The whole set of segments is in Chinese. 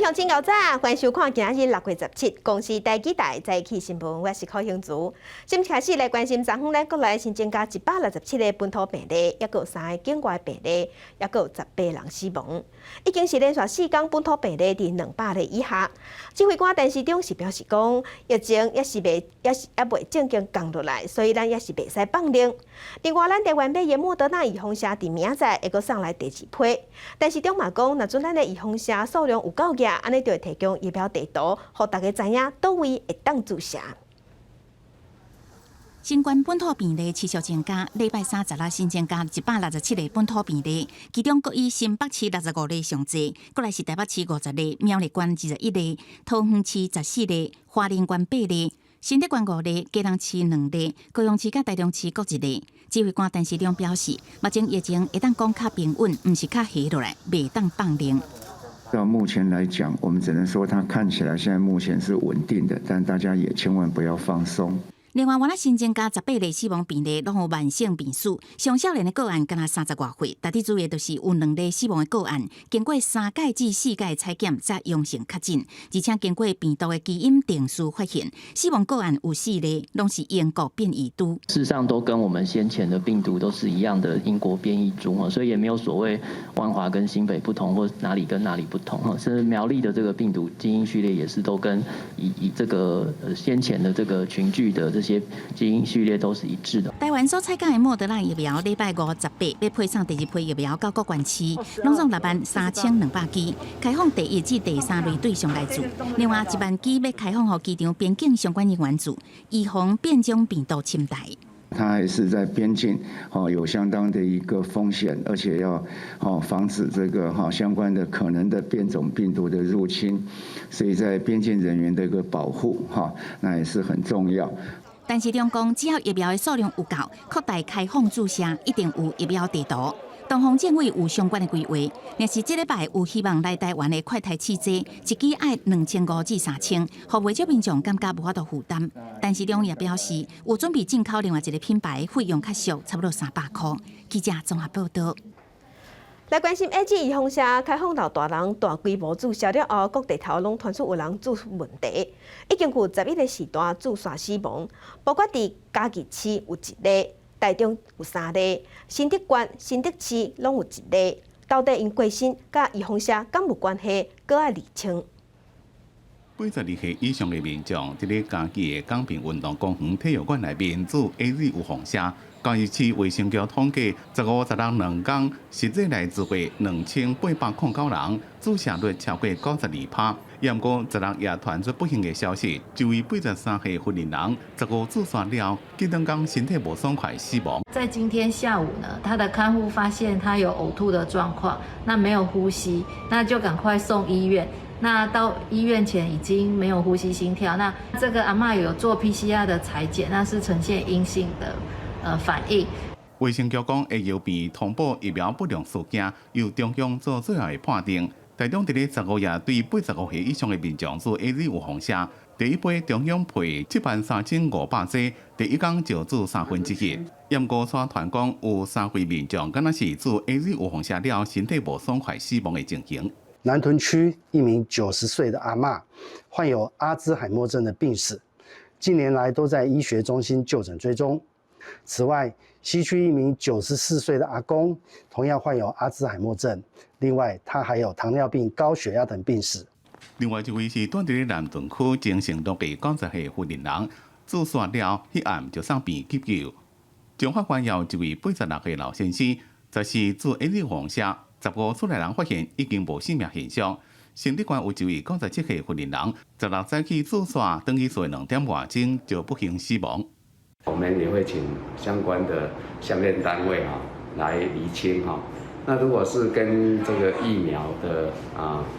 乡亲早早，欢迎收看今日6月17日公司台记台早起新闻，我是柯兴珠。先开始来关心昨昏咱国内新增加167个本土病例，也有3个境外病例，也有18人死亡，已经是连续4天本土病例伫200例以下。指挥官陈时中是表示讲，疫情也未正经降落来，所以咱也是袂使放任。另外，咱台湾买的莫德纳预防车伫明仔会阁送来第2批。陈时中嘛讲，若准咱的预防车数量有够额，安尼就会提供疫苗地图，互大家知影倒位会当注射。新冠本土病例持续增加，礼拜三10日新增加167例本土病例，其中各以新北市65例上侪，过来是台北市50例、苗栗县21例、桃园市14例、花莲县8例、新竹县5例、基隆市2例、高雄市甲台中市各1例。指挥官陈时中表示，目前疫情会当讲较平稳，毋是较下落来，袂当放任。到目前来讲，我们只能说它看起来现在目前是稳定的，但大家也千万不要放松。另外，原来新增加18例死亡病例，拢有慢性病史，上少年的个案敢若30多岁，大体主要就是有2例死亡的个案，经过3届至4届采检才阳性确诊，而且经过病毒的基因定序发现，死亡个案有4例，拢是英国变异株。事实上，都跟我们先前的病毒都是一样的英国变异株，所以也没有所谓万华跟新北不同，或哪里跟哪里不同。是苗栗的这个病毒基因序列也是都跟以这个先前的这个群聚的这些基因序列都是一致的。台湾所采购的莫德纳疫苗，礼拜5、18要配送第2批疫苗到各县市，拢总63200支，开放第1至第3类对象来做。另外1万支要开放予机场边境相关人员做，以防变种病毒侵台。它还是在边境有相当的一个风险，而且要防止这个相关的可能的变种病毒的入侵，所以在边境人员的一个保护那也是很重要。但是中讲，只要疫苗的数量有够，扩大开放注射，一定有疫苗地图。东方政府有相关的规划，若是这礼拜有希望来台湾的快筛试剂，一支要2500至3000，互未少民众感觉无法度负担。但是中也表示，有准备进口另外一个品牌，费用较俗，差不多300块。记者综合报道。来关心 AZ 预防车开放到大人大规模注射了后，各地头拢传出有人注问题，已经有11个时段注射死亡，包括伫嘉义市有1例，台中有3例，新竹县、新竹市拢有1例。到底因过身甲预防车敢有关系？搁要厘清。 82岁以上的民众，伫咧嘉义的港滨运动公园体育馆内面注 AZ 预防车。嘉义市卫生局统计，15、16两天，实际来自会2809人，注射率超过92%。不过，16也传出不幸的消息，一位83岁妇人15注射了，第2天身体无爽快死亡。在今天下午呢，他的看护发现他有呕吐的状况，那没有呼吸，那就赶快送医院。 那到医院前已经没有呼吸、心跳。那这个阿嬷有做 PCR 的裁剪，那是呈现阴性的反应。卫生局讲会由被通报疫苗不良事件，由中央做最后的判定。台中伫咧15日对85岁以上的民众做 AZ 预防针，第1批中央配73500剂，第1天就注1/3。不过山团讲有3位民众敢若是注 AZ 预防针了，身体无爽快死亡的情形。 南屯区一名90岁的阿嬷，患有阿兹海默症的病史，近年来都在医学中心就诊追踪。此外，西区一名94岁的阿公，同样患有阿兹海默症，另外他还有糖尿病、高血压等病史。另外一位是住伫南屯区精神都被90岁妇人注射了，迄暗就送病急救。中法官有一位86岁老先生，则是注 AZ 预防针。 15出来人发现已经无生命现象，新竹县有一位97岁妇人，16早起注射，等去睡2点外钟就不幸死亡。我们也会请相关的相关单位来厘清那如果是跟这个疫苗的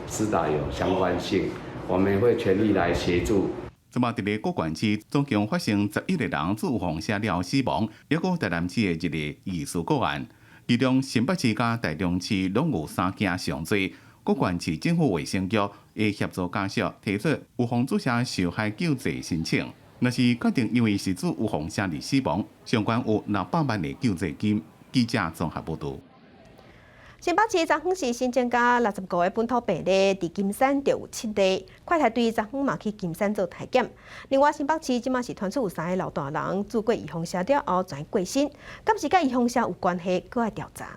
施打有相关性，我们也会全力来协助。 即马伫咧各县市总共发生11个人注预防针了死亡，也有台南市的1个疑似个案。 其中新北市甲台中市拢有3件上罪，各县市政府卫生局会协助家属提出预防注射受害救济申请。若是决定因为是注预防针而死亡，相关有600万的救济金。记者综合报道。新北市昨昏是新增加65个本土病例，伫金山就有7例。快筛队昨昏嘛去金山做体检。另外，新北市即马是传出有3个老大人做过预防射了后转过身，敢是甲预防射有关系？搁要调查。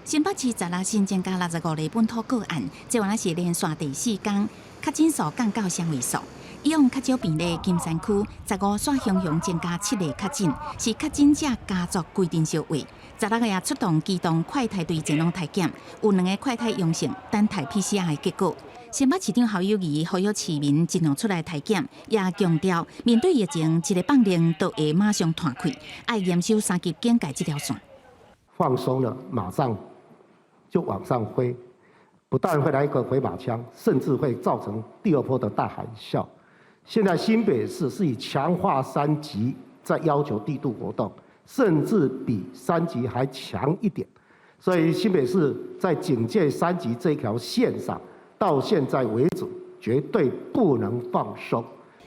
新北市昨日新增加65例本土个案，这原来是连续第4天，确诊数降到双位数。以往较少病例金山区15线雄增加7例确诊，是确诊者家族规定小位。昨日也出动机动快筛队前往体检，有2个快筛阳性，等待 PCR 的结果。新北市长侯友宜呼吁市民尽量出来体检，也强调面对疫情，一个放令都会马上断开，要严守3级警戒这条线。放松了，马上就往上挥，不但会来一个回马枪，甚至会造成第2波的大海啸。现在新北市是以强化3级在要求地度活动，甚至比3级还强一点。所以新北市在警戒3级这条线上，到现在为止绝对不能放松。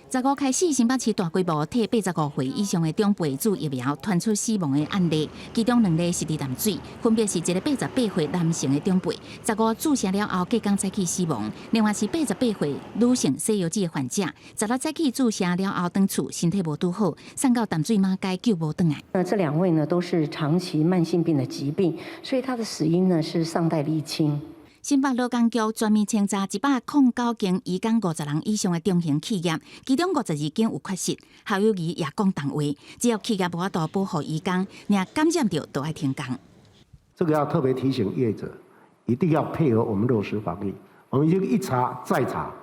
15开始，新北市大规模替85岁以上的长辈注疫苗，传出死亡的案例，其中2例是伫淡水，分别是一个88岁男性的长辈，15注射了后隔天早起死亡；另外是88岁女性西药剂的患者，10日早起注射了后回厝，身体无拄好，送到淡水马街救无回来。这2位呢都是长期慢性病的疾病，所以他的死因呢是尚待厘清。新北劳工局全面清查109间移工50人以上的中型企业，其中52间有缺失。侯友宜也讲重话，只要企业无法度保护移工，若感染到都要停工。这个要特别提醒业者，一定要配合我们落实防疫。我们已经一查再查，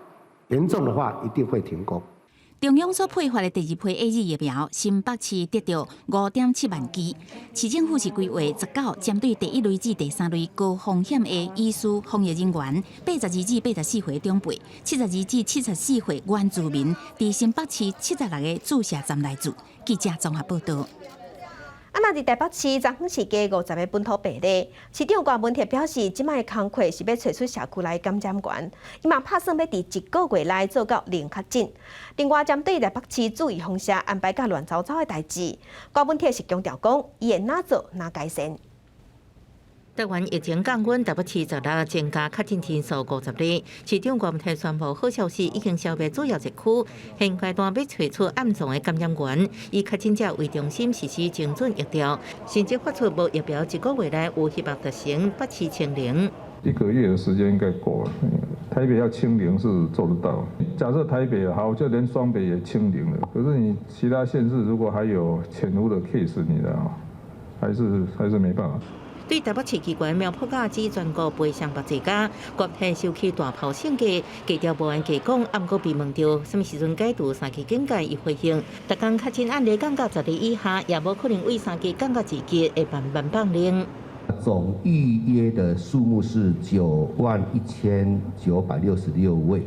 严重的话一定会停工。中央所配发的第2批 AZ 疫苗，新北市得到5.7万剂。市政府是规划19针对第1类至第3类高风险的医师、防疫人员，82至84岁长辈，72至74岁原住民，伫新北市76个注射站来住。记者综合报道。那伫台北市昨昏是加50个本土病例，市长郭文铁表示，即摆的工作是要找出社区内感染源，伊嘛打算要伫1个月内做到0确诊。另外，针对台北市注意风险安排甲乱糟糟的代志，郭文铁是强调讲，伊会哪做哪改善。台湾疫情降温，台北市昨日增加确诊天数50例。市长郭文泰宣布，好消息已经消灭主要疫区，现阶段要找出暗藏的感染源，以确诊者为中心实施精准疫调，甚至发出无疫苗1个月内有希望达成北市清零。1个月的时间应该够了，台北要清零是做得到。假设台北好，就连双北也清零了，可是你其他县市如果还有潜伏的 case， 你的还是没办法。对台北市机关苗圃架指全国背上8家，国泰收起大炮性价，记者无按计讲，暗过被问到什么时阵解除3级警戒，伊回应：逐天确诊案例降到10例以下，也无可能为3级降到2级会慢慢放零。总预约的数目是91966位。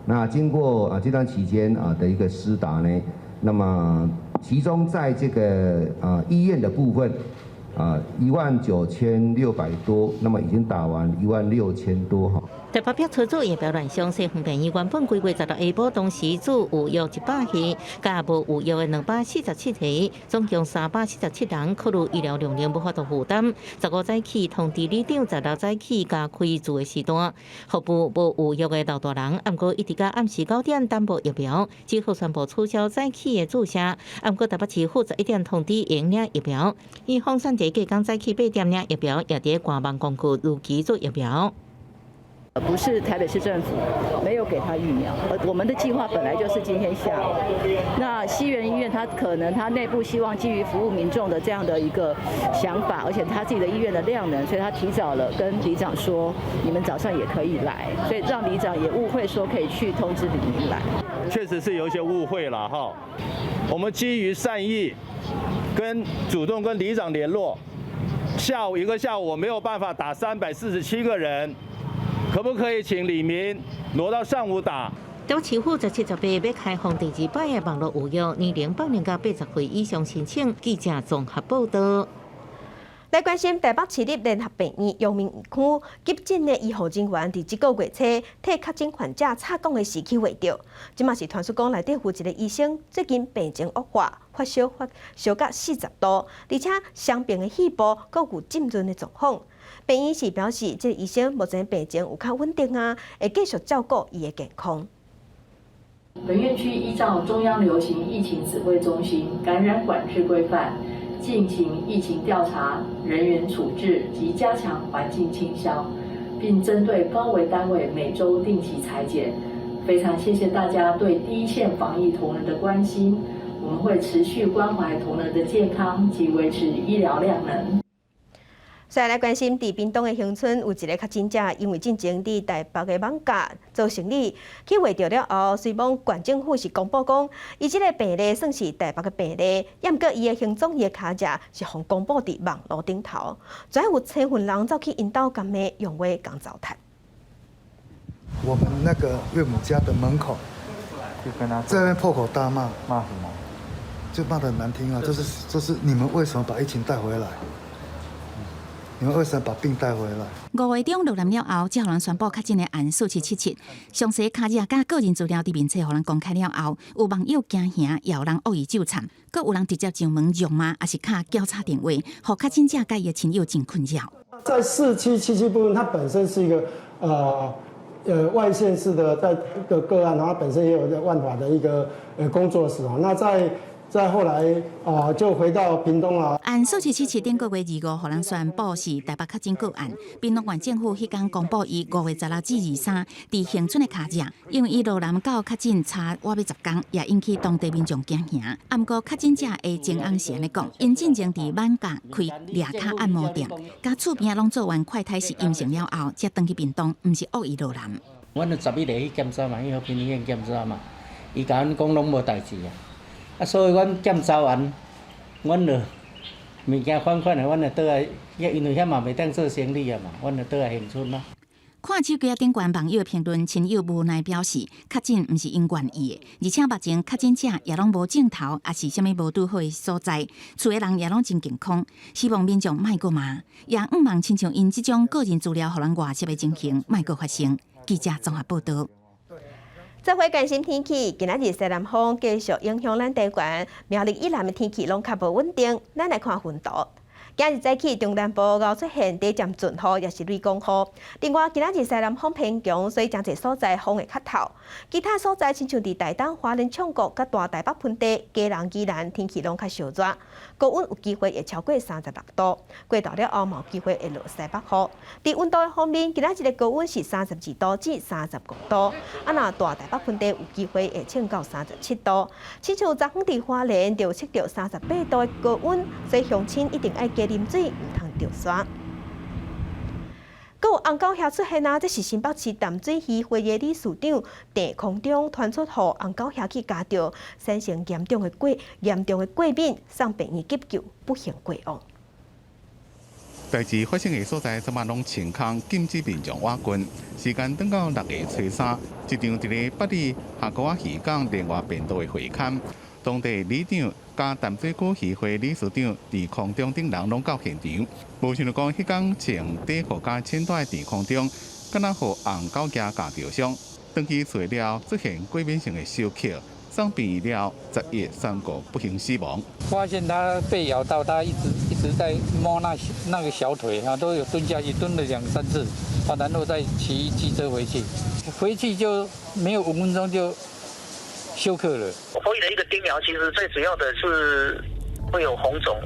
那经过这段期间的一个施打呢，那么其中在这个医院的部分。19600多，那么已经打完16000多哈。台北标初组疫苗乱象，西横病院原本规划10日下晡同时做有约100例，加无有约的247例，总共377人考虑医疗容量无法度负担。15早起通知里长16早起加开做的时段，服务无有约的老大人，暗过一直到暗时9点担保疫苗，之后宣布取消早起的注射。暗过台北市府11点通知应领疫苗，以放散隔天早起8点领疫苗，也伫官网公告如期做疫苗。不是台北市政府没有给他疫苗，我们的计划本来就是今天下午。那西园医院他内部希望基于服务民众的这样的一个想法，而且他自己的医院的量能，所以他提早了跟里长说，你们早上也可以来，所以让里长也误会说可以去通知里民来。确实是有一些误会了哈，我们基于善意，主动跟里长联络，一个下午我没有办法打347个人。可不可以请李明挪到上午打？台北市府在78要开放第2摆的网络预约，年龄80到80岁以上申请。记者综合报道。来关心台北市立联合病院阳明区急诊的医护人员，伫这个月初替确诊患者插管的时期获着，即嘛是传出讲内底负责的医生最近病情恶化，发烧到40度，而且伤病的肺部阁有浸润的状况。病院是表示，这个医生目前病情有较稳定啊，会继续照顾伊的健康。本院区依照中央流行疫情指挥中心感染管制规范，进行疫情调查、人员处置及加强环境清消，并针对高危单位每周定期采检。非常谢谢大家对第一线防疫同仁的关心，我们会持续关怀同仁的健康及维持医疗量能。再来关心，伫屏东的乡村有一个确诊者，因为进前伫台北的网咖做生意，去获着了后，虽望县政府是公布讲，伊即个病例算是台北的病例，也毋过伊的行踪、伊的卡只是互公布伫网络顶头，全有千份人走去因兜干咩用话讲糟蹋。我们那个岳母家的门口，在那边破口大骂，骂什么？就骂得很难听啊！就是你们为什么把疫情带回来？你们为什么把病带回来？5月中落南了后，才互人宣布确诊的案数是77。详细卡只甲个人资料伫面册互人公开了后，有网友惊吓，也有人恶意纠缠，阁有人直接上门辱骂，也是卡调查电话，互确诊者甲伊的亲友真困扰。在4777部分，它本身是一个外县市的在一个个案，然后本身也有在万华的一个工作室哦。那再后来就回到屏东啊。案数77顶个月25，互人宣布是台北确诊个案。屏东县政府迄天公布，伊5月16至23伫恒春的卡只，因为伊落南到确诊差我要10天，也引起当地民众惊吓。啊，毋过确诊者的前翁是安尼讲，因进前伫万甲开掠卡按摩店，甲厝边拢做完快筛是阴性了后，才转去屏东，毋是恶意落南。阮就11日去检查嘛，去和平医院检查嘛，伊甲阮讲拢无代志啊。所以阮检查完，阮就物件款的，阮就倒来，因为遐嘛袂当做生理啊嘛，阮就倒来恒春咯。看手机顶悬网友的评论，亲友无奈表示，确诊毋是因愿意的，而且目前确诊者也拢无镜头，也是啥物无拄好的所在，厝的人也拢真健康，希望民众莫阁骂，也毋望亲像因即种个人资料互人外泄的情形莫阁发生。记者综合报道。这回关心天气，今仔日西南风继续影响咱台湾，苗栗以南的天气拢较无稳定。咱来看温度。今日早起中南部偶出现短暂阵雨，也是雷公雨。另外，今仔日西南风偏强，所以真侪所在风会较透。其他所在亲像伫台东、花莲、创国、甲大台北盆地、嘉南、宜兰，天气拢较烧热，高温有机会会超过36度。过到了后，有机会会落西北雨。伫温度方面，今仔日的高温是32度至35度，若大台北盆地有机会会升到37度。亲像昨昏伫花莲就测到38度的高温，所以乡亲一定爱加啉水，唔通着山。阁有红狗虾出现啊！这是新北市淡水渔会的理事长郑空中传出，互红狗虾去加着产生严重的过敏，送病院急救，不幸过亡。代志发生的所在，昨晚拢清空，禁止民众挖掘。时间等到6月初3，一场伫咧北里下沟仔渔港另外变道的会勘，当地里长加淡水区渔会理事长郑空中等人拢到现场。无想到讲，迄天穿短裤加穿带的郑空中，敢若互红狗夹夹着伤，登去找了出现过敏性的小口。送病院了，10月3个不幸死亡。发现他被咬到，他一直在摸那个小腿啊，都有蹲下去，蹲了2、3次，然后再骑机车回去就没有5分钟就休克了。所以的一个叮咬，其实最主要的是会有红肿、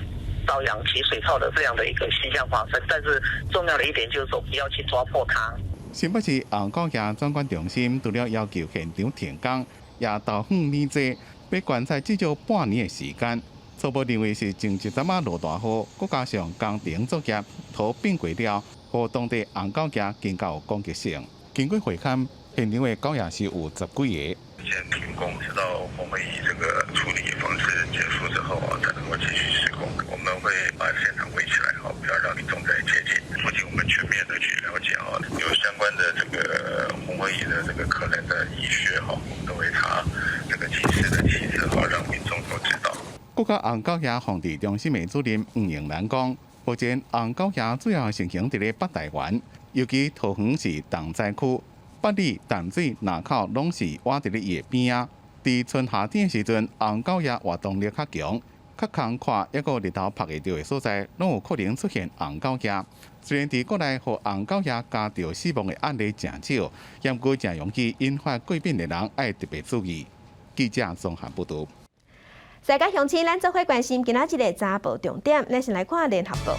瘙痒、起水泡的这样的一个现象发生，但是重要的一点就是说不要去抓破它。新北市红狗牙专管中心除了要求现场停工。也投远年济，要观察至少半年的时间。初步认为是前一阵仔落大雨，再加上工程作业土变过了，和当地红狗牙更加有攻击性。经过会勘，现场的狗牙是有10几个。先停工，直到我们以这个处理方式结束之后才能够继续施工。我们会把现场围起来，不要让民众再接近。附近我们全面的去了解有相关的这个红火蚁的这个可能的蚁穴我们都会查这个及时的机制让民众都知道。国家红狗牙防治中心的主任黄永兰讲，目前红狗野主要盛行伫咧北台湾，尤其桃园市东仔区、北里、淡水、南口拢是挖伫咧叶边啊。伫春夏天的时阵，红狗野活动力较强，较空旷，抑个日头晒会到的所在，拢有可能出现红狗野。虽然伫国内互红狗野加着死亡的案例真少，但过真容易引发过敏的人爱特别注意。记者综合报道。世界乡亲，咱做伙关心今仔日的早报重点，咱先来看联合报。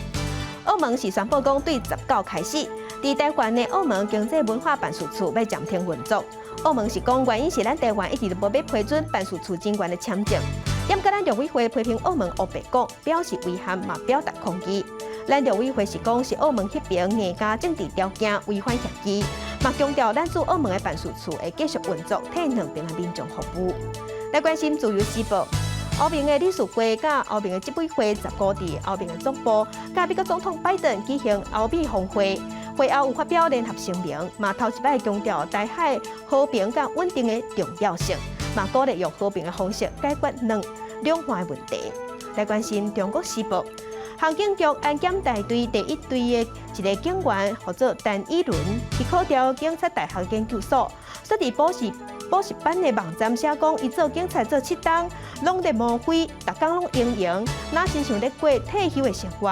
澳门是宣布讲，对19开始，伫台湾的澳门经济文化办事处要暂停运作。澳门是讲原因是咱台湾一直都无要批准办事处人员的签证。因甲咱陆委会批评澳门黑白讲，表示遗憾嘛表达抗议。咱陆委会是讲是澳门迄边硬加政治条件违反协议，嘛强调咱驻澳门的办事处会继续运作，替两边的民众服务。来关心自由时报。澳门的理事会甲澳门的执委会19日，澳门的总部甲美国总统拜登举行澳美峰会，会后有发表联合声明，嘛头一摆强调台海和平甲稳定的重要性，嘛鼓励用和平的方式解决两岸问题。来关心中国时报，航警局安检大队第1队的一个警员，或者陈以伦，伊考调警察大学研究所，说伫补习班的网站写讲，伊做警察做7档，拢在冒灰，逐工拢营营，哪真想咧过退休的生活？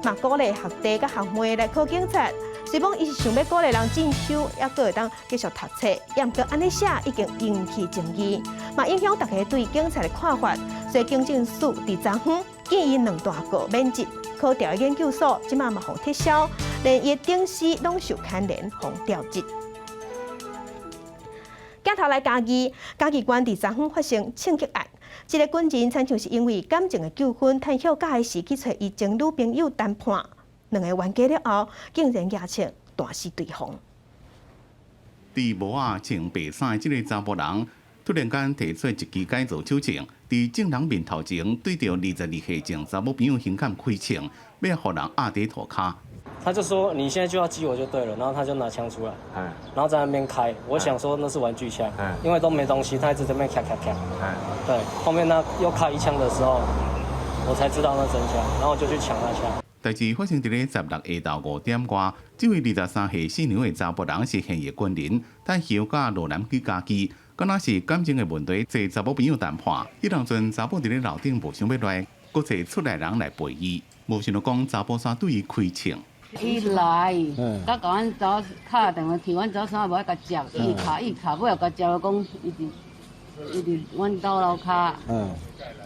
嘛鼓励学弟甲学妹来考警察。虽讲伊是想要鼓励人进修，也阁会当继续读册，也毋过安尼写已经引起争议，嘛影响大家对警察的看法。所以警政署伫昨昏建议2大个免职考调研究所，即马嘛互撤销，连伊顶司拢受牵连，互调职。镜头来嘉义县伫昨昏发生枪击案，一个军人亲像是因为感情的纠纷，趁休假的时去找伊前女朋友谈判，两个冤家了后，竟然举枪打死对方。伫无啊穿白衫的这个查甫人，突然间提出一支改造手枪，伫证人面头前对着22岁前查某朋友胸口开枪，要互人压伫涂骹。他就说你现在就要击我就对了，然后他就拿枪出来，然后在那边开，我想说那是玩具枪，因为都没东西，他一直在那边咔咔咔，对，后面他又开一枪的时候，我才知道那真枪，然后我就去抢他枪。代志发生伫咧16下昼5点外，这位23岁姓牛的查甫人是现役军人，但休假落南去家己，敢若是感情的问题，找查某朋友谈判。迄当阵查甫伫咧楼顶无想要来，佫找出来人来陪伊，无想到讲查甫煞对伊开枪。伊来，甲甲阮查某敲电话，提阮查某啥无爱甲接，伊敲，尾后甲接讲伊伫阮兜楼骹，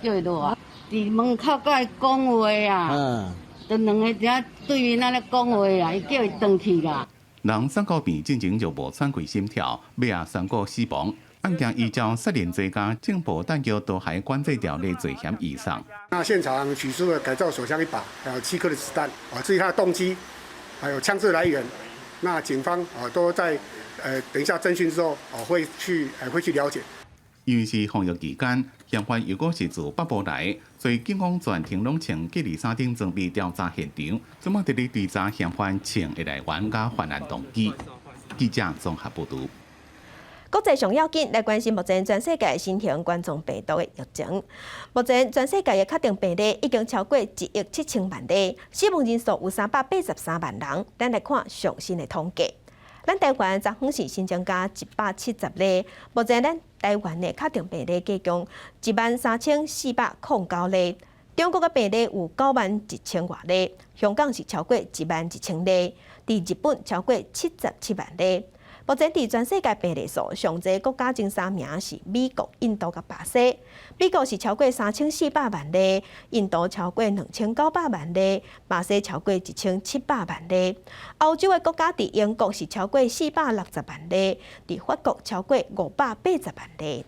叫伊落来，伫门口甲伊讲话啊，就两个只对面那咧讲话啊，伊叫伊转去啦。人送到病进前就无喘过心跳，尾啊3个死亡。案件依照杀人罪加进步弹药毒害管制条例罪嫌以上。那现场取出了改造手枪1把，还有7颗的子弹。至于他的动机，还有枪支来源，那警方都在等一下侦讯之后会去了解。因为是防疫期间，嫌犯如果是自北部来，所以警方全程拢穿隔离衫顶装备调查现场，怎么伫咧追查嫌犯枪的来源甲犯案动机？记者综合报道。国际上要紧来关心目前全世界新型冠状病毒的疫情。目前全世界的确定病例已经超过1亿7千万例，死亡人数有383万人。咱来看上新的统计。咱台湾昨昏是新增加170例，目前咱台湾的确定病例计共13409例。中国的病例有91000多例，香港是超过11000例，伫日本超过77万例。目前伫全世界病例数上侪国家前3名是美国、印度甲巴西。美国是超过3400万例，印度超过2900万例，巴西超过1700万例。欧洲的国家伫英国是超过460万例，伫法国超过580万例。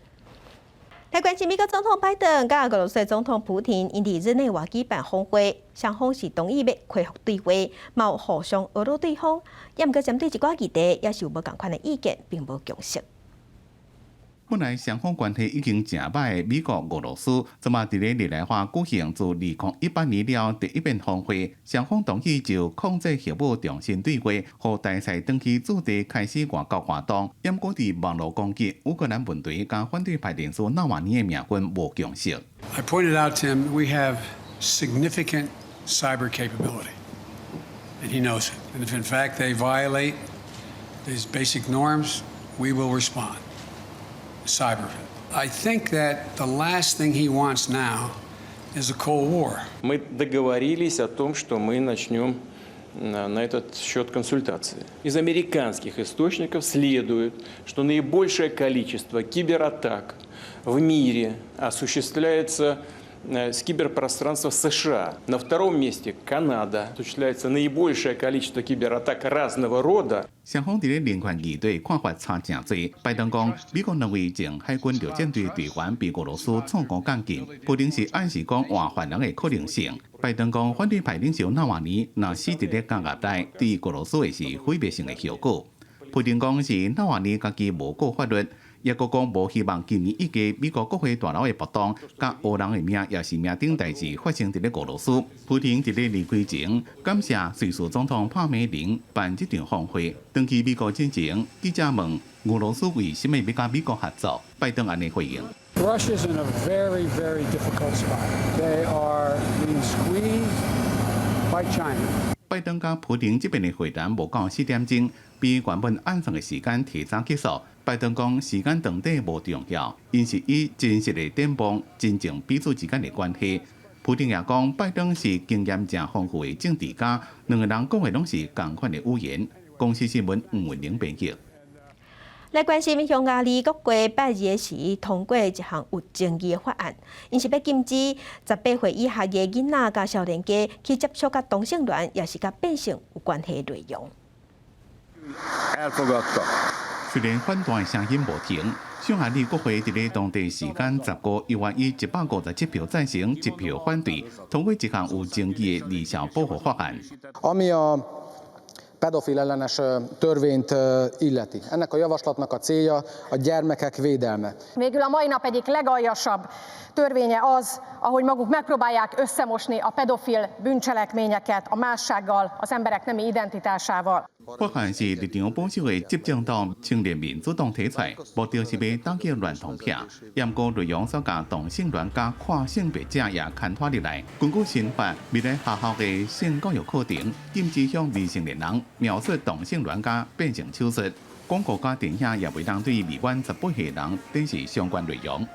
来关心美国总统拜登甲俄罗斯总统普廷因伫日内瓦举办峰会，双方是同意要恢复对话，嘛有互相讹落对方，也毋过针对一寡议题，也是有无共款的意见，并无共识。本来双方关系已经正歹的美国、俄罗斯，即马伫咧日内瓦举行自2018年了第一遍峰会，双方同意就控制核武重新对话，互大赛长期驻地开始外交活动。不过伫网络攻击、乌克兰问题甲反对派人士纳瓦尼的命运无共识。I pointed out to him we have significant cyber capability. and he knows it. And if in fact they violate these basic norms, we will respond. Cyber. I think that the last thing he wants now is a Cold War. Мы договорились о том, что мы начнем на этот счет консультации. Из американских источников следует, что наибольшее количество кибератак в мире осуществляется с киберпространства США. На втором месте Канада. Осуществляется наибольшее количество кибератак разного рода. 双方伫咧人权议题看法差真多。拜登讲，美国认为前海军陆战队队员被俄罗斯创攻干禁，普丁是暗示讲换犯人的可能性。拜登讲，反对派领袖纳瓦尼若死伫咧监狱内，对俄罗斯会是毁灭性的效果。普丁讲是纳瓦尼家己无顾法律。也佫讲无希望今年一届美国国会大楼的暴动，甲乌人的命也是命顶代志发生伫咧俄罗斯。普京伫咧离开前，感谢瑞士总统帕梅林办这场访会。登去美国之前，记者问俄罗斯为什么要甲美国合作，拜登安尼回应。Russia's in a very, very difficult spot. They are being squeezed by China. 拜登甲普京这边的会谈无到4点钟，比原本按算的时间提早结束。拜登讲时间长短无重要，因是以真实的展望真正彼此之间的关系。普京也讲，拜登是经验真丰富的政治家，两个人讲的拢是同款的语言。公司新闻吴文玲编辑。来关心匈牙利国会8日时通过一项有争议的法案，因是要禁止18岁以下的囡仔甲少年家去接触甲同性恋，也是甲变性有关系的内容。虽然反对声音无停，匈牙利国会伫咧当地时间19月以157票赞成、1票反对，通过一项有争议的离校保护法案。Ami a pedofil ellenes törvényt illeti. Ennek a javaslatnak a célja a gyermekek védelme. Végül a mai nap egyik legaljasabb törvénye az, ahogy maguk megpróbálják összemosni a pedofil bűncselekményeket a mássággal, az emberek nemi identitásával. 法案是立场保守的执政党青年民主党提出，目的是要打击恋童癖，严格内容所甲同性恋加跨性别者也牵拖入来。根据新法，未来学校的性教育课程禁止向未成年人描述同性恋加变性手术，广告加电影也袂当对未满18岁人展示相关内容。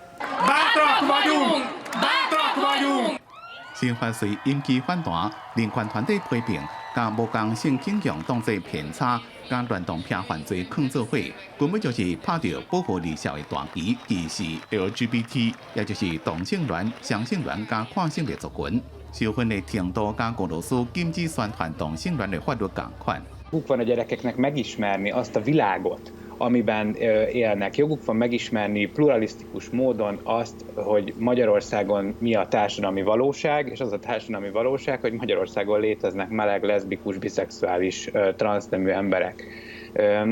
新法虽引起反弹，人权团体批评，将无共性倾向当作偏差，将恋童癖犯罪放做伙，根本就是拍着保护离校的大旗，歧视 LGBT， 也就是同性恋、双性恋加跨性别族群。受训的程度加俄罗斯禁止宣传同性恋的法律同款。Joguk van a gyerekeknek megismerni azt a világot, amiben élnek. Joguk van megismerni pluralisztikus módon azt, hogy Magyarországon mi a társadalmi valóság, és az a társadalmi valóság, hogy Magyarországon léteznek meleg, leszbikus, biszexuális, transznemű emberek.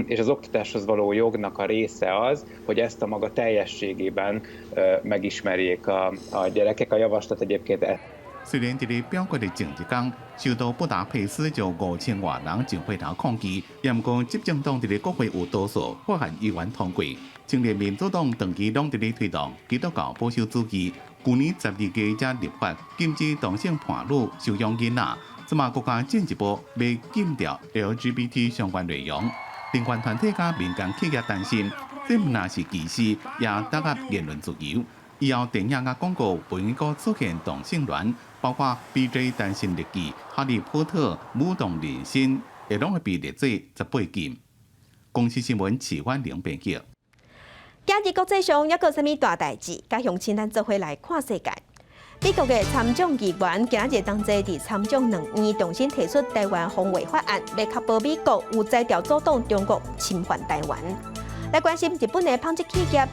És az oktatáshoz való jognak a része az, hogy ezt a maga teljességében megismerjék a gyerekek. A javaslat egyébként 虽然伫咧表决的前一天，首都布达佩斯就5000多人上街头抗议，不过执政党伫咧国会有多数法案议员通过。青年民主党长期拢伫咧推动基督教保守主义，去年12月才立法禁止同性伴侣收养囡仔，即马国家进一步要禁掉 LGBT 相关内容。人权团体甲民间企业担心，这毋但是歧视，也打压言论自由。以后电影甲广告不允许出现同性恋，包括《BJ 单身日记》《哈利波特》《舞动人心》，也拢会被列做18禁。公司新闻齐婉玲编辑。今日国际上还有啥物大代志？甲乡亲咱做伙来看世界。美国的参众议员今日同齐伫参众两院重新提出台湾防卫法案，来确保美国有在调阻挡中国侵犯台湾。来关心日本的纺织企业。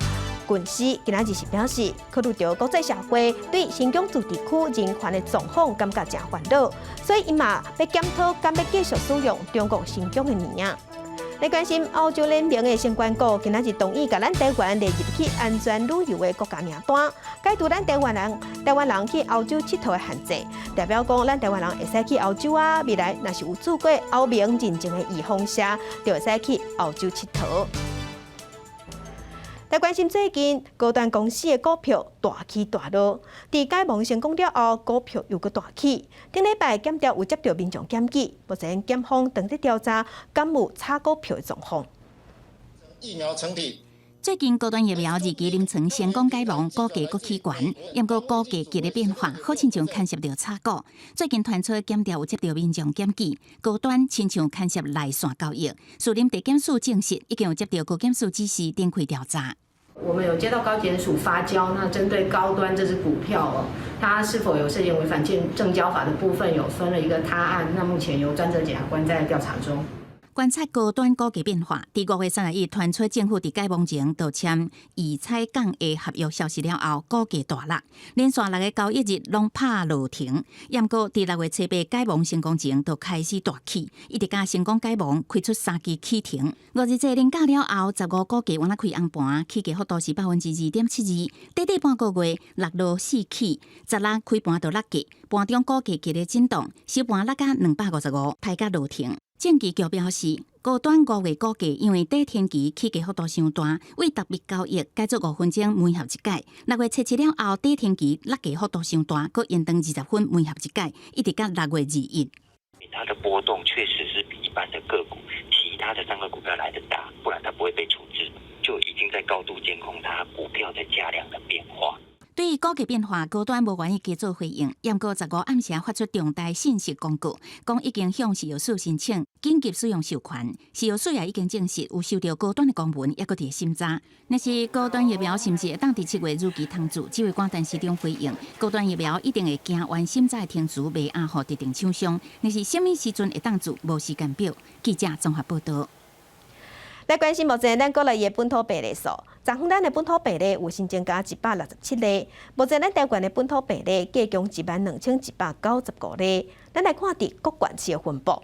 军师今仔日是表示，考虑到国际社会对新疆自治区人权的状况感觉真烦恼，所以伊嘛要检讨敢要继续使用中国新疆的名。来关心欧洲联盟的相关国今仔日同意，甲咱台湾列入去安全旅游的国家名单，解除咱台湾人去欧洲佚佗的限制，代表讲咱台湾人会使去欧洲啊。未来若是有做过欧盟认证的预防车，就会使去欧洲佚佗。来关心最近高端公司的股票大起大落，伫解盲成功了后，股票又搁大起。顶礼拜检调有接到民众检举，目前检方正在调查敢有炒股票的状况。疫苗成体。最近高端疫苗日期临床成功解盲，股价搁起悬，不过股价剧烈变化，好亲像牵涉到炒股。最近传出检调有接到民众检举，高端亲像牵涉内线交易。树林地检署证实，已经有接到高检署指示展开调查。我们有接到高检署发交，那针对高端这支股票它是否有涉嫌违反证交法的部分，有分了一个他案。那目前由专责检察官在调查中。观察高端股价变化，伫5月31日传出政府伫解盲前就签移采港的合约消息了后，股价大落，连续6个交易日拢拍落停。不过伫6月7日解盲成功前就开始大起，一直甲成功解盲开出3支起停。5日这零假了后，15股价往那开红盘，起价幅度是2.72%，短短半个月落落4起，16开盘就落价，盘中股价剧烈震动，收盘落甲255，拍甲落停。政治局表示，高端5月股价因为短天期起价幅度伤大，为特别交易改做5分钟每合一解。6月7日了后，短天期落价幅度伤大，搁延长20分每合一解，一直到6月2日。它的波动确实是比一般的个股、其他的3个股票来得大，不然它不会被处置，就已经在高度监控它股票的价量的变化。对于股价变化，高端无愿意加做回应，不过15暗时发出重大信息公告，讲已经向石油署申请紧急使用授权。石油署也已经证实有收到高端的公文，也搁伫审查。若是高端疫苗是毋是会当伫7月如期通知？指挥官陈时中回应，高端疫苗一定会行完审查的程序，袂压予特定厂商。若是什么时阵会当做，无时间表。记者综合报道。来关心目前咱国内的本土病例数，昨昏咱的本土病例有新增加167例，目前咱台湾的本土病例计共12195例。咱来看伫各县市的分布，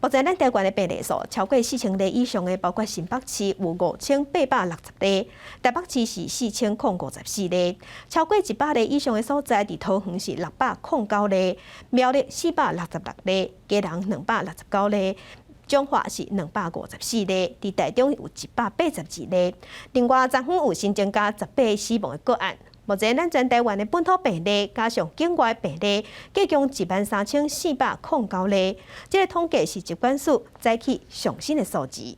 目前咱台湾的病例数超过4000例以上的，包括新北市有5860例，台北市是4054例，超过100例以上的所在伫桃园是609例，苗栗466例，基隆269例。彰化是254例，伫台中有182例。另外，昨昏有新增加18个死亡的个案。目前咱全台湾的本土病例加上境外病例，计共13409例。这个统计是疾管署早起上新的数字。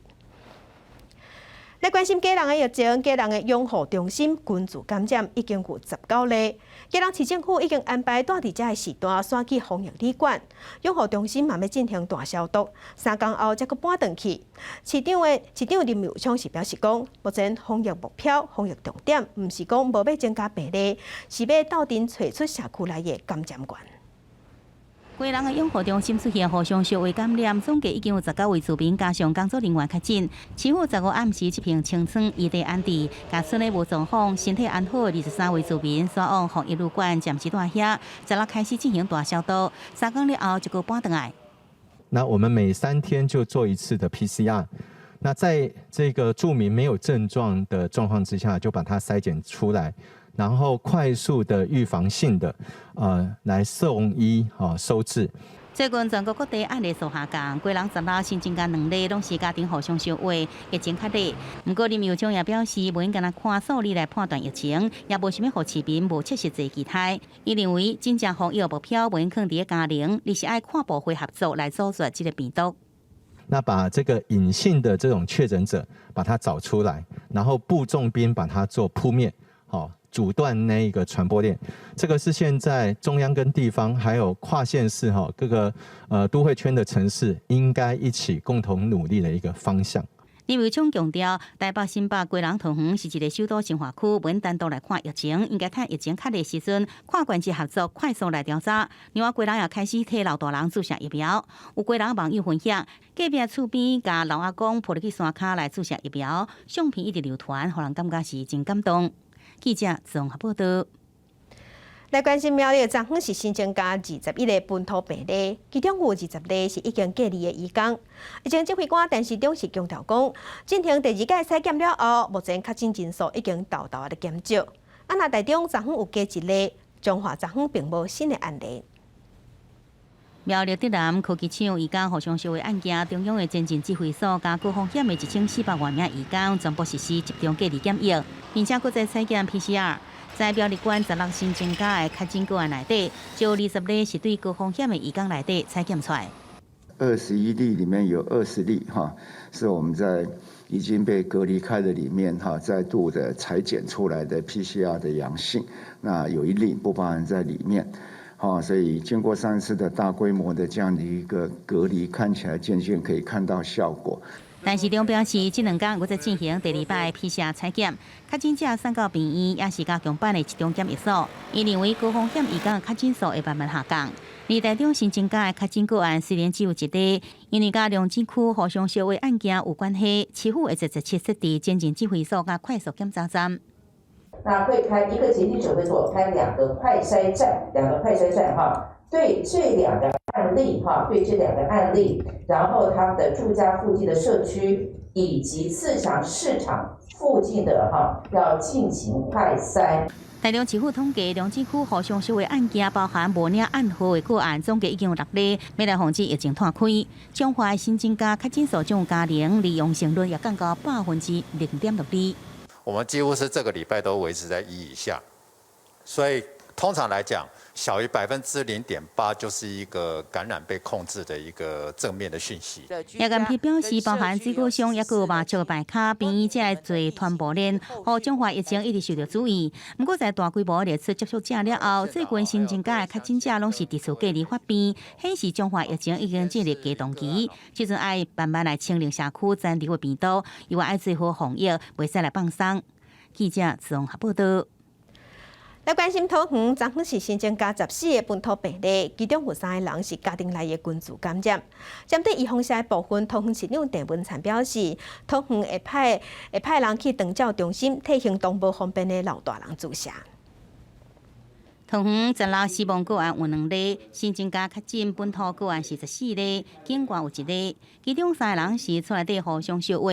来关心基隆的疫情，基隆的养护中心群聚感染已经有19例。基隆市政府已经安排住伫遮的时段选去防疫旅馆，养护中心嘛要进行大消毒，3天后才搁搬转去。市长林佑昌是表示讲，目前防疫目标、防疫重点，毋是讲无要增加病例，是要斗阵找出社区内的感染源。基隆的养护中心出现互相相位感染，总计已经有19位住民加上工作人员确诊。市府15暗时一瓶清仓异地安置，甲村内无状况、身体安好23位住民送往防疫旅馆暂时住遐，16开始进行大消毒，3天了后就搁搬转来。那我们每3天就做一次的 PCR。那在这个住民没有症状的状况之下，就把它筛检出来。然后快速的预防性的，来送医收治。最近全国各地案例数下降，基隆16新增加2例，拢是家庭互相相位，疫情较低。不过林佑昌也表示，无应该看数字来判断疫情，也无想要互市民无切实际期待。伊认为，真正防疫目标无应放伫家庭，而是爱看部会合作来阻绝这个病毒。那把这个隐性的这种确诊者，把它找出来，然后布重兵把它做扑灭，阻断那一个传播链，这个是现在中央跟地方还有跨县市各个都会圈的城市应该一起共同努力的一个方向。林佑昌强调，台北、新北、基隆、桃园是一个首都生活区，不用单独来看疫情，应该趁疫情较低时阵，跨县市合作，快速来调查。另外，基隆也开始替老大人注射疫苗，有基隆网友分享，隔壁厝边甲老阿公抱入去山骹来注射疫苗，相片一直流传，互人感觉是真感动。记者综合报道。来关心苗栗昨昏是新增加21例本土病例，其中有20例是已经隔离的移工。疫情指挥官陈时中是强调讲，进行第2届筛检了后，目前确诊人数已经大大的减少。那台中昨昏有加1例，彰化昨昏并无新的案例。苗栗德南科技厂移工互相烧的案件，中央的前进指挥所加高风险的1400多名移工全部实施集中隔离检疫，并且搁再采检 PCR。在苗栗县16新增加的确诊个案内底，就20例是对高风险的移工内底采检出来。21例里面有20例是我们在已经被隔离开的里面再度的采检出来的 PCR 的阳性，那有1例不包含在里面。所以经过3次的大规模的这样的一个隔离，看起来渐渐可以看到效果。但市长表示，这2天我在进行第2摆 PCR 采检，确诊者送到病院，也是加强版的集中检疫所。伊认为高风险移工确诊数会慢慢下降。而台中新增加的确诊个案虽然只有1例，因为甲两镇区互相烧的案件有关系，市府会17设置前进指挥所甲快速检查站。那会开一个前进指挥所，开2个快筛站，对这2个案例，然后他们的住家附近的社区以及四强市场附近的要进行快筛。台中市府统计，两镇区互相烧的案件，包含无领暗号的个案，总计已经有6例。要来防止疫情拓开，彰化新增加确诊数将加0，利用性率也降到0.62%。我们几乎是这个礼拜都维持在1以下，所以通常来讲，小于0.8%就是一个感染被控制的一个正面的讯息。也甘批表示，包含水果商也有麻雀牌卡，病院才做传播链，和彰化疫情一直受到注意。不过在大规模列出接触者了后，最近新增加的确诊者拢是伫厝隔离发病，显示彰化疫情已经进入阶段期。即阵爱慢慢来清零社区，暂留的病毒，又爱做好防疫，袂使来放松。记者综合报道。来关心桃园，昨昏是新增加14个本土病例，其中有3个人是家庭内的群聚感染。针对预防线的部分，桃园市长郑文灿表示，桃园会派人去长照中心替行动不方便的老大人注射。桃园16死亡个案有2例，新增加确诊本土个案是14例，境外有1例，其中3个人是厝内底互相烧话。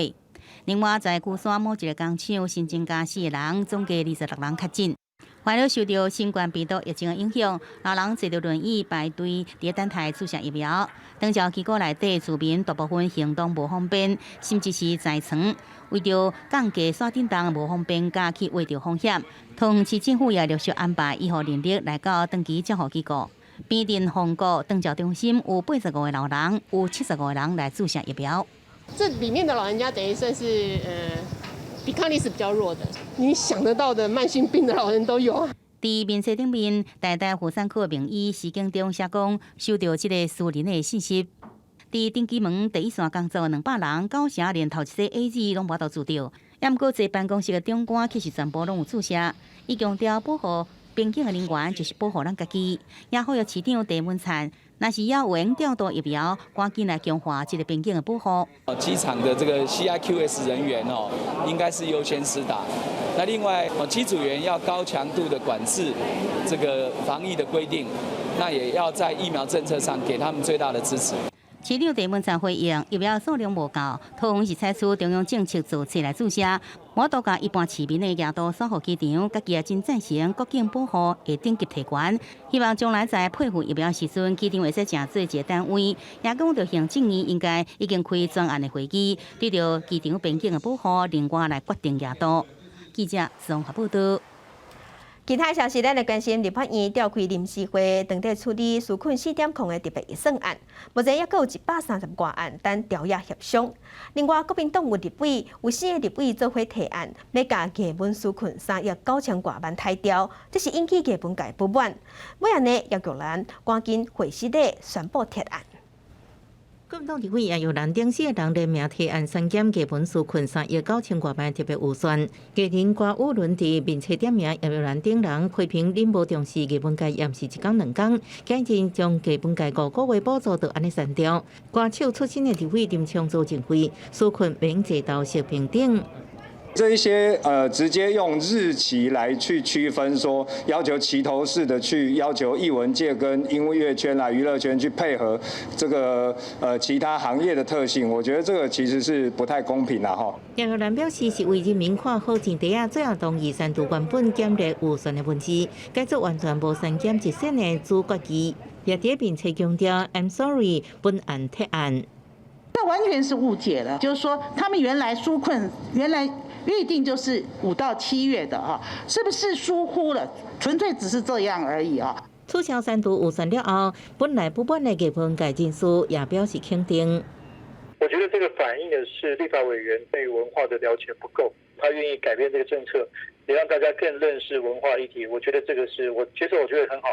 另外，在鼓山某一个工厂新增加4个人，总计26人确诊。为了受到新冠病毒疫情的影响，老人坐着轮椅排队伫等待注射疫苗。长照机构内底居民大部分行动无方便，甚至是在床。为着降低山顶档无方便加去围着风险，桃园市政府也陆续安排医护人力来到登记照护机构。边镇丰谷长照中心有85个老人，有75个人来注射疫苗。这里面的老人家等于算是抵抗力是比较弱的，你想得到的慢性病的老人都有啊。伫面册顶面，台大妇产科名医施景中写讲，收到这个私人的信息。伫登机门第一线工作200人，9成连头一剂 AZ 拢无到注到，也毋过在办公室的长官其实全部拢有注射。伊强调保护边境的人员就是保护咱家己，也呼吁市长郑文灿。那是要有人调度疫苗，赶紧来强化这个边境的保护。机场的这个 CIQS 人员应该是优先施打。那另外，机组员要高强度的管制这个防疫的规定，那也要在疫苗政策上给他们最大的支持。市长郑文灿回应，疫苗数量无够，桃园是采取中央政策做册来注射。我都甲一般市民的额度守护机场，家己也真赞成国境保护会顶级提悬。希望将来在配付疫苗时阵，机场会使正做一个单位。也讲到行政院应该已经开专案的会议，对着机场边境的保护，另外来决定额度。记者综合报道。其他消息，咱来关心立法院召开临时会，当地处理纾困4点控的特别预算案。目前还有130多案等调阅协商。另外，国民党有4个立委做伙提案，要加基本纾困3亿9000多万台调，这是引起基本界不满。尾安呢，叶玉兰赶紧会师的宣布提案。国民党立委也有蓝顶4个人联名提案删减基本纾困3亿9000多万特别预算，家庭瓜有论题，并且点名也有蓝顶人批评恁无重视基本界，也毋是1天2天，竟然将基本界5个月补助都安尼删掉。歌手出身的立委林昌组认为，纾困免制度式平等。这一些直接用日期来去区分，说要求齐头式的去要求艺文界跟音乐圈啦、娱乐圈去配合这个其他行业的特性，我觉得这个其实是不太公平啦哈。叶玉兰表示是为人民看好前提最后同意删除原本减列预算的问题，改做完全无删减一线的主决议。也在并且强调 "I'm sorry" 本案提案。这完全是误解了，就是说他们原来纾困原来预定就是5到7月的啊，是不是疏忽了？纯粹只是这样而已啊。促销三读有算了后，本来不满的基本改进书也表示肯定。我觉得这个反映的是立法委员对文化的了解不够，他愿意改变这个政策，也让大家更认识文化议题。我觉得这个是我觉得很好。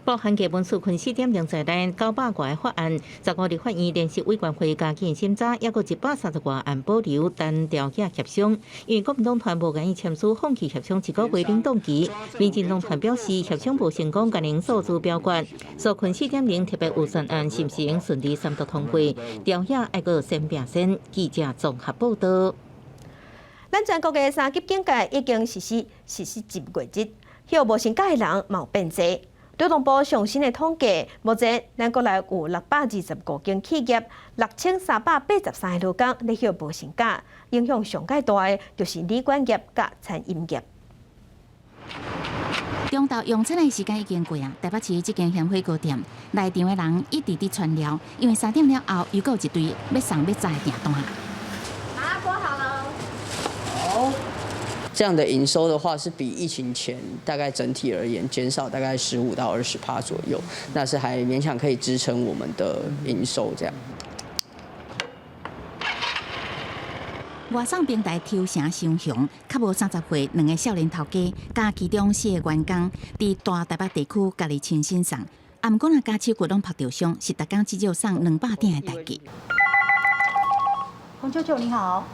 包含基本纾困4.0在内900多个法案，15日法院联席委员会加建审查，也有130多案保留但调解协商。因为国民党团无愿意签署放弃协商1个月冷冻期，民进党团表示协商无成功，甲零数字表决。纾困4.0特别预算案是不是用顺利3读通过？调解还阁先并先。记者综合报道。咱全国的3级警戒已经实施10月日，有无成假的人嘛有变多。劳动部上新的统计，目前咱国内有625间企业，6383个劳工咧休无薪假，影响上介大的就是旅馆业甲餐饮业。中昼用餐的时间已经过啊，台北市这间鲜火锅店内场的人一直伫传聊，因为3点了后又有一堆要送要载的订单。锅好了。好。这样的营收的话，是比疫情前大概整体而言减少大概15%到20%左右，那是还勉强可以支撑我们的营收这样。外送平台抽成双雄，较无30岁2个少年头家，加其中4个员工，伫大台北地区家己亲身送。啊，毋过若加手骨拢拍着伤，是逐工至少送200点的代价。洪舅舅你好。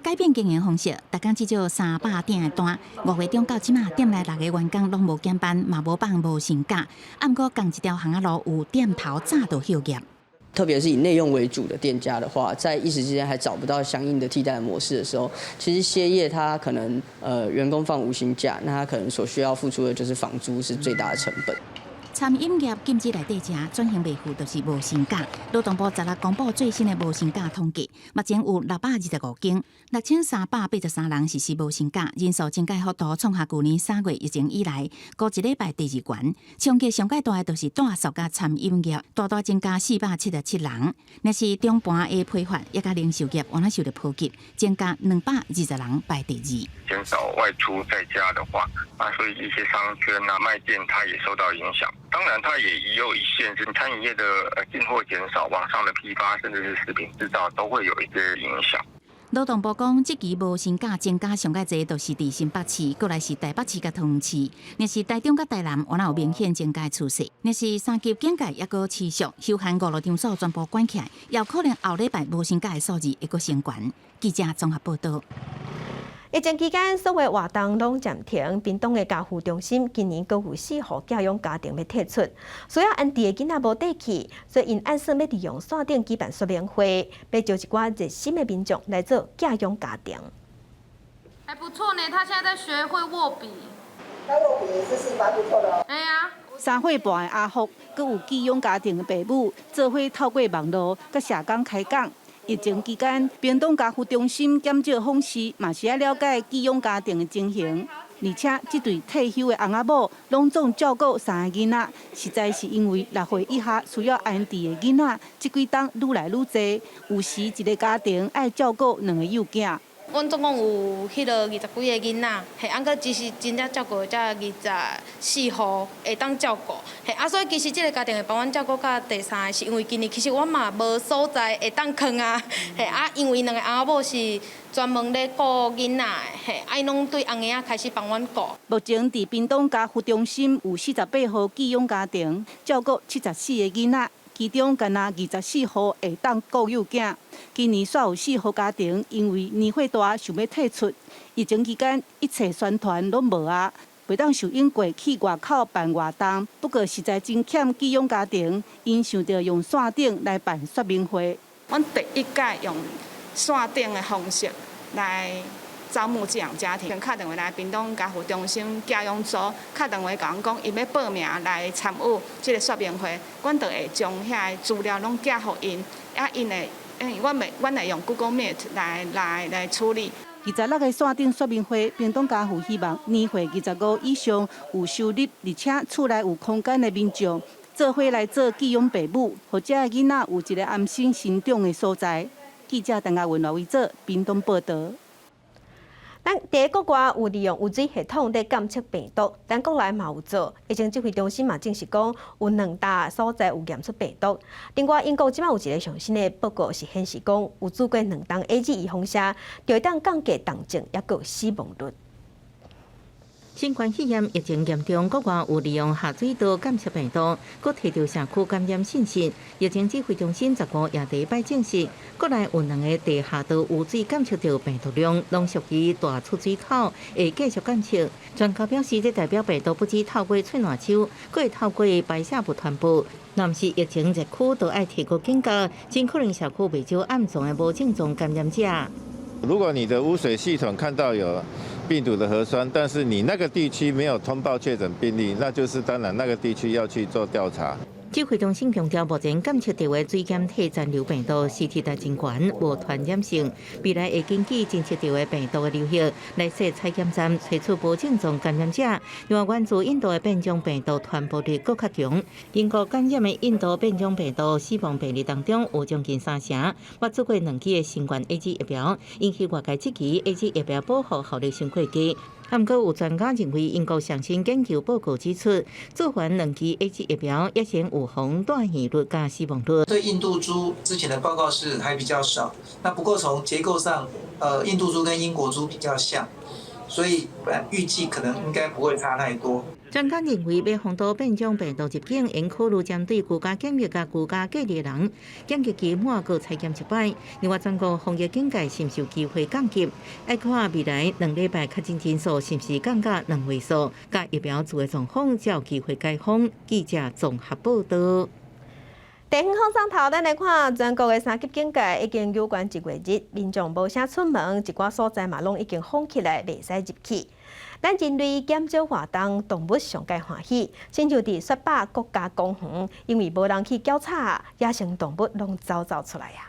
改变经营方式，逐工至少300点的单。5月中到即马，店内6个员工拢无减班，嘛无放无薪假。啊，毋过共一条巷仔路有店头早就休业。特别是以内用为主的店家的话，在一时之间还找不到相应的替代模式的时候，其实歇业它可能员工放无薪假，那他可能所需要付出的就是房租是最大的成本。餐饮业禁止内底食，转型袂赴就是无薪假。劳动部10日公布最新的无薪假统计，目前有625间，6383人实施无薪假，人数增加幅度创下去年3月疫情以来过一礼拜第2悬。冲击上界大的就是大塑甲餐饮业，大增加477人。若是中盘的批发，也甲零售业往那受到波及，增加220人排第2。减少外出在家的话，所以一些商圈卖店它也受到影响。当然，它也有一线是餐饮业的进货减少，网上的批发甚至是食品制造都会有一些影响。劳动部讲，这期无薪假增加上介侪，就是伫新北市，过来是台北市甲桃园市。若是台中甲台南，原来有明显增加趋势。若是3级警戒也阁持续，休闲娱乐场所全部关起来，也有可能后礼拜无薪假的数字会阁升悬。记者综合报道。疫情期间，所有活动拢暂停。屏东的家扶中心今年阁有4户寄养家庭要退出，需要安置的囡仔无地去，所以因按算要利用线顶举办说明会，要招一寡热心的民众来做寄养家庭。还不错呢，他现在在学会握笔。他握笔姿势蛮不错的哦。哎呀。3岁半的阿福，阁有寄养家庭的父母，做伙透过网络甲社工开讲。疫情期间，屏东家扶中心减少访视，嘛是要了解寄养家庭的情形。而且，这对退休的翁仔某拢总照顾3个囡仔，实在是因为6岁以下需要安置的囡仔，这几冬愈来愈多，有时一个家庭要照顾2个幼囝。阮总共有迄落20几个囡仔，嘿，啊，佮其实真正照顾才24户会当照顾，嘿，啊，所以其实这个家庭会帮阮照顾到第3个，是因为今年其实我嘛无所在会当囥啊，嘿，啊，因为2个翁仔某是专门咧顾囡仔的，嘿，啊，因拢对翁仔开始帮阮顾。目前伫屏东家扶中心有48户寄养家庭，照顾74个囡仔。其中，干那24户会当顾幼囝。今年煞有4户家庭因为年岁大想要退出，疫情期间一切宣传拢无啊，袂当受影过去外口办活动。不过实在真欠寄养家庭，因想着用线顶来办说明会。阮第1届用线顶的方式来招募寄养家庭，打电话来屏东家扶中心寄养所，打电话甲阮讲，伊要报名来参与这个说明会，阮就会将遐资料拢寄互因，啊，因会，阮会用 Google Meet 来处理。26个线顶说明会，屏东家扶希望年岁25以上有收入，而且厝内有空间的民众，做伙来做寄养父母，或者囡仔有一个安心成长的所在。记者陈亚文来为做屏东报道。咱第一国外有利用污水系统在监测病毒，但国内嘛有做。疫情指挥中心嘛证实讲，有2大所在有验出病毒。另外，英国即摆有一个上新的报告是显示讲，有做过2档 AG2放射，就会当降低重症也有死亡率。新冠肺炎疫情严重，国外有利用下水道监测病毒，搁摕到社区感染信息。疫情指挥中心15夜第一摆证实，国内有2个地下道污水监测到病毒量，拢属于大出水口，会继续监测。专家表示，这代表病毒不止透过喙烂手，搁会透过排泄物传播。若是疫情热区，都爱提高警觉，真可能社区未少暗藏的无症状感染者。如果你的污水系统看到有病毒的核酸，但是你那个地区没有通报确诊病例，那就是当然那个地区要去做调查。指挥中心强调，目前监测到的水检体残留病毒CT值真悬，无传染性。未来会根据侦测到的病毒的流行，来设采检站，找出无症状感染者。另外，源自印度的变种病毒传播力更较强。英国感染的印度变种病毒死亡病例当中，有将近3成。我做过2期的新冠 AG 疫苗，引起外界质疑 AG 疫苗保护效力伤过低。不过有专家认为，英国上新研究报告指出，做完2期 AG 疫苗，也先有防断疫率加死亡率。对印度猪之前的报告是还比较少，那不过从结构上，印度猪跟英国猪比较像，所以预计可能应该不会差太多。专家认为，要防堵变种病毒入境，应考虑针对居家检疫甲居家隔离的人，检疫期满个采检1摆。另外，全国防疫警戒是毋是有机会降级？要看未来2礼拜确诊人数是毋是降到2位数，甲疫苗做的状况才有机会解封。记者综合报道。地方放送头，咱来看全国的3级警戒已经有关1月日，民众无啥出门，一寡所在嘛拢已经封起来，袂使入去。咱人类减少活动，动物上界欢喜。亲像伫雪霸国家公园，因为无人去检查，野生动物拢走出来啊。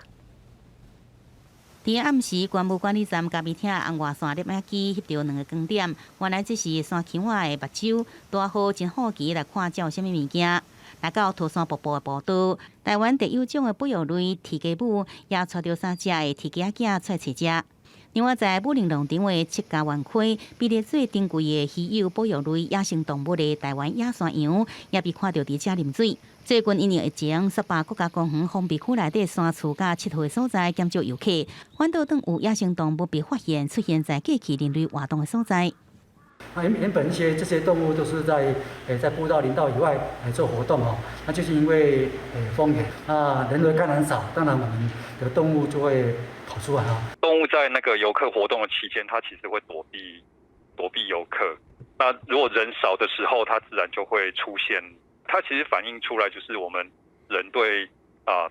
伫暗时，关务管理站甲媒体红外线摄影机翕到2个光点，原来这是山丘仔的目睭，大好真好奇来看这有啥物物件。来到土山瀑布的步道，台湾特有种的保育类铁鸡母，也带着3只的铁鸡仔出来找食。另外，在武陵农场的7家园区，被列最珍贵的稀有保育类野生动物的台湾野山羊，也被看到伫遮啉水。最近1年疫情，18国家公园封闭区内底山厝甲7号的所在减少游客，反倒当有野生动物被发现出现在过去人类活动的所在。原本这些动物都是在步道、林道以外来做活动哦，那就是因为风险，那人为感染少，当然我们的动物就会跑出来啊。动物在那个游客活动的期间，它其实会躲避游客。那如果人少的时候，它自然就会出现。它其实反映出来就是我们人对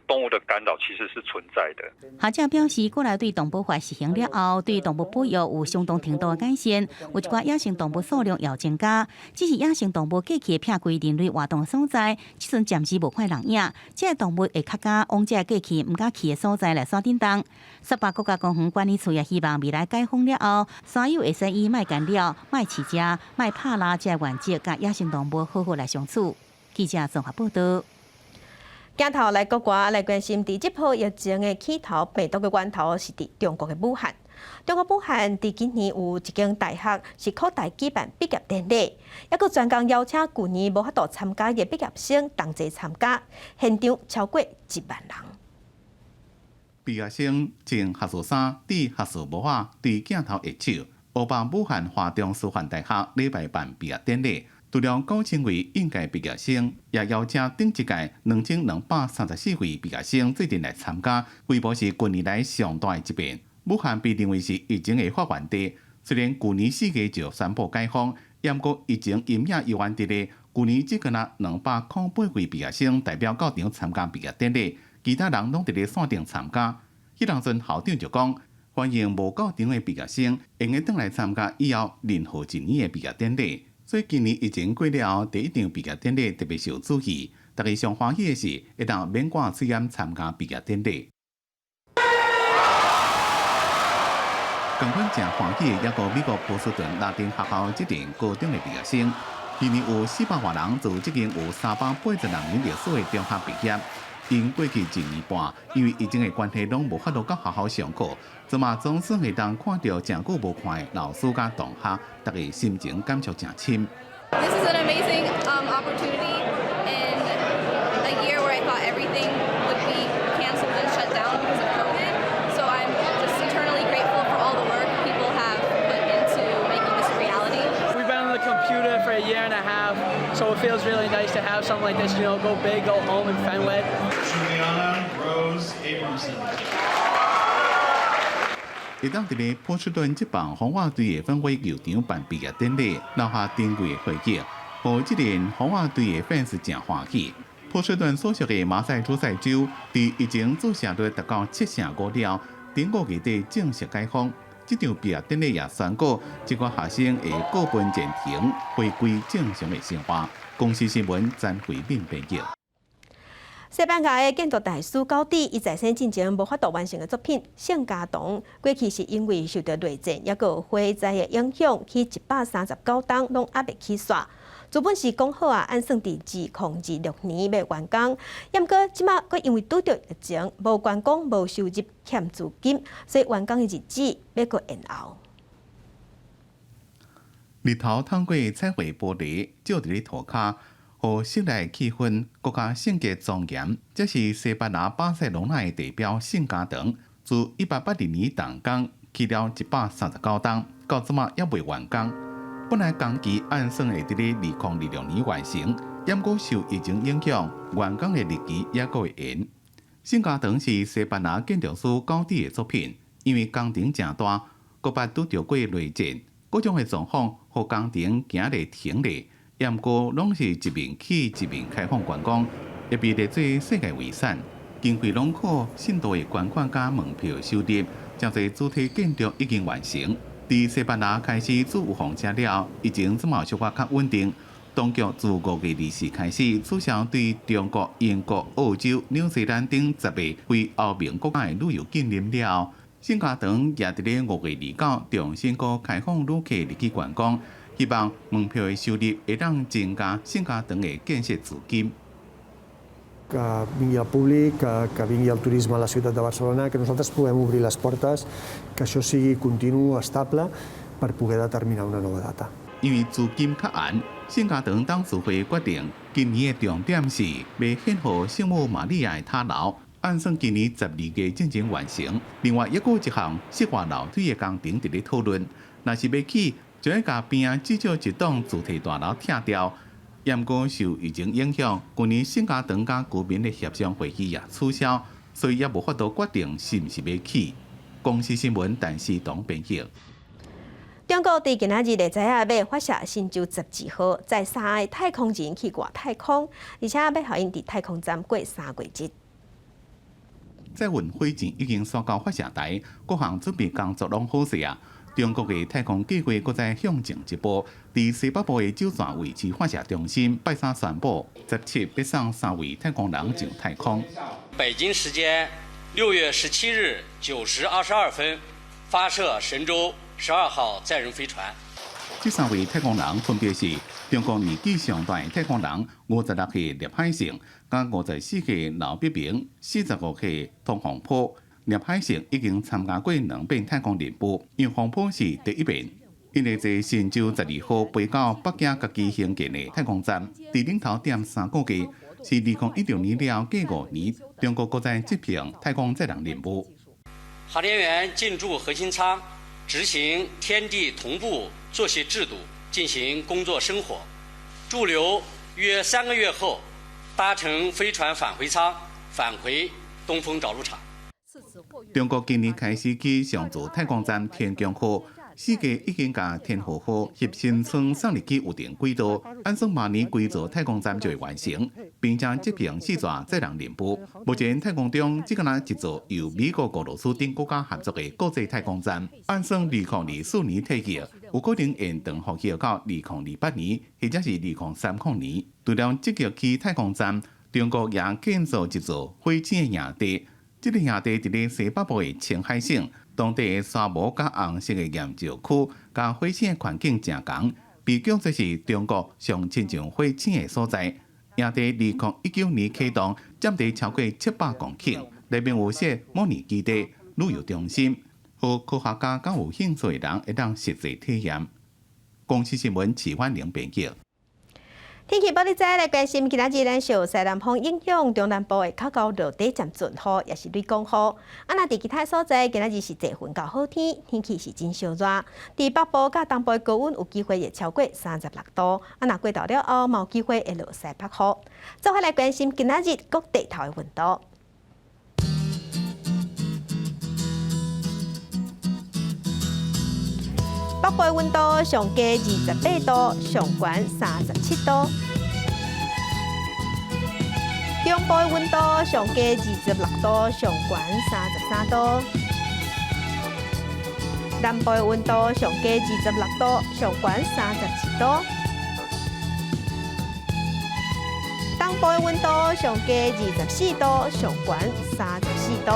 动物的干扰其实是存在的。学者表示，国内对动物法实行了后，对动物保育有相当程度的改善，有一寡野生动物数量也增加。只是野生动物过去撇开人类活动的所在，即阵暂时无看人影，这些动物会较加往这过去唔敢去的所在来山顶动。18国家公园管理处也希望未来解封了后，山友会使以卖干扰、卖饲食、卖拍拉这原则，甲野生动物好好来相处。记者综合报道。镜头来国外来关心，第这波疫情的起头病毒的源头是伫中国的武汉。中国武汉伫今年有一间大学是扩大举办毕业典礼，还佫专工邀请去年无法度参加的毕业生同齐参加，现场超过1万人。毕业生穿学术衫、戴学术帽仔，伫镜头下手，欧巴武汉华中师范大学礼拜办毕业典礼。除了高称为应届毕业生，也邀请顶一届2234位毕业生做阵来参加，规模是近年来上大的一遍。武汉被认为是疫情的发源地，虽然去年4月就宣布解封，不过疫情阴影犹原伫咧。去年只敢若208位毕业生代表到场参加毕业典礼，其他人拢伫咧线顶参加。迄当阵校长就讲，欢迎无到场的毕业生，用会转来参加以后任何一年的毕业典礼。所以今年疫情过了后，第一场毕业典礼特别受注意。大家上欢喜的是，会当免挂嘴烟参加毕业典礼。同款正欢喜的，也有美国波士顿拉丁学校这名高中的毕业生，今年有400多人自这间有380人历史的中学毕业。因过去1年半，因为疫情的关系，拢无法度到学校上课，即嘛总算会当看到真久无看的老师甲同学，大家心情感触真深。This is an amazing opportunity in a year where I thought everything would be canceled and shut down because of COVID. So I'm just eternally grateful for all the work people have put into making this a reality. We've been on the computer for a year and a half, so it feels really nice to have something like this, go big, go home in Fenway. Juliana Rose Abramson. 会当伫咧波士顿这帮红袜队的分会球场办毕业典礼，留下珍贵的回忆，互这年红袜队的 fans 真欢喜。波士顿所属的马赛诸塞州，伫疫情注射率达到75%了，顶5月底正式解封。这场毕业典礼也宣告，这个学生会各奔前程，回归正常的生活。公司新闻詹回面朋友。西班牙的建筑大师高迪，伊在生之前无法度完成的作品《圣家堂》，过去是因为受到雷震抑个火灾的影响，去139栋拢压未起煞。资本是讲好按算伫2026年要完工，毋过即马佫因为拄着疫情，无完工、无收入、欠资金，所以完工的日子要佫延后。日头透过彩绘玻璃照伫咧涂骹。互室内气氛更加圣洁庄严，这是西班牙巴塞隆纳的地标圣家堂。自1880年动工起了139栋，到即马还未完工。本来工期按算会伫咧2026年完成，不过受疫情影响，完工的日期也佫会延。圣家堂是西班牙建筑师高迪的作品，因为工程正大，佫捌拄着过雷震，各种的状况，互工程行咧停咧。也毋过，拢是一面起一面开放观光，也被列做世界遗产。经费拢靠信度的捐款加门票收入，真侪主体建筑已经完成。伫西班牙开始自有风车了，疫情即嘛小可较稳定。当局自5月24开始取消对中国、英国、澳洲、纽西兰等10个非欧盟国家的旅游禁令了。圣家堂也伫咧5月29重新搁开放旅客入去观光。希望门票的收入会当增加圣家堂的建设资金。Que vingui el públic, que vingui el turisme a la ciutat de Barcelona, que nosaltres puguem obrir les portes, que això sigui continu, estable, per poder determinar una nova data. 因为资金较晏，圣家堂董事会决定，今年的重点是要献予圣母玛利亚的塔楼。按算今年12月进行完成。另外，还有一项室外楼梯的工程伫咧讨论，若是要起。就要甲边啊至少一栋主体大楼拆掉，也毋过受疫情影响，去年圣家堂甲居民的协商会议也取消，所以也无法度决定是毋是要起。公司新闻陈思东编辑。中国伫今仔日就知影要发射神舟12号载3个太空人去外太空，而且要互因伫太空站过3个月。载运火箭已经刷到发射台，各项准备工作拢好势啊。中国的太空计划搁再向前一步，伫西北部的舟山卫星发射中心拜三宣布，17要送3位太空人上太空。北京时间6月17日9时22分，发射神舟12号载人飞船。这3位太空人分别是中国年纪上大的太空人56岁聂海胜，甲54岁刘必明，45岁汤洪波。聂海胜已经参加过2遍太空任务，因洪波是第1遍。因会坐神舟12号飞到北京国际兴建的太空站，伫领头点3个月，是2016年了计5年，中国搁再执行太空载人任务。航天员进驻核心舱，执行天地同步作息制度，进行工作生活。驻留约3个月后，搭乘飞船返回舱返回东风着陆场。中国今年开始起上驻太空站天宫号，4架已经甲天河号核心舱送入去预定轨道，按算明年规座太空站就会完成，并将执行4座载人任务。目前太空中只敢一座由美国、俄罗斯等国家合作的国际太空站，按算2024年退役，有可能延长服役到2028年，或者是2030年。除了积极去太空站，中国也建造一座火箭的营地。这个营地伫咧西北部的青海省，当地的沙漠甲红色的岩石区，甲火星的环境正同，被讲这是中国上亲像火井的所在。营地2019年启动，占地超过700公顷，内面有设模拟基地、旅游中心，和科学家甲有兴趣的人会当实际体验。公司新闻齐焕玲编辑。天气报道再来关心，今仔日咱受西南风影响，中南部的较高落底渐准雨，也是雷公雨。那伫其他所在，今仔日是多云到好天，天气是真烧热。伫北部甲东部的高温有机会会超过36度。那过到了后，嘛有机会会落西北雨。再来关心今仔日各地头的温度。北部温度上低28度，上悬37度；中部温度上低26度，上悬33度；南部温度上低26度，上悬37度；东部温度上低24度，上悬34度。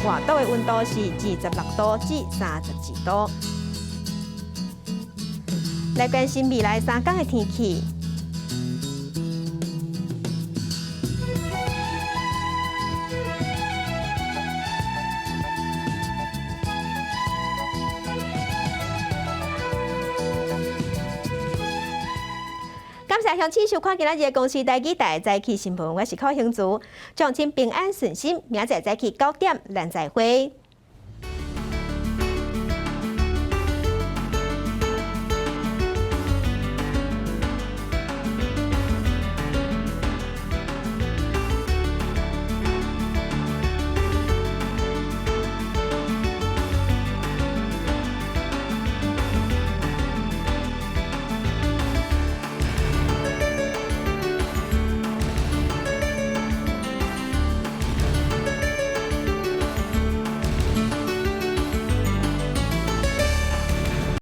外岛的温度是26度至32度。来关心未来3天的天气。感谢乡亲收看今仔日的公视台记台早起新闻，我是柯兴竹，祝亲平安顺心，明仔早起9点咱再会。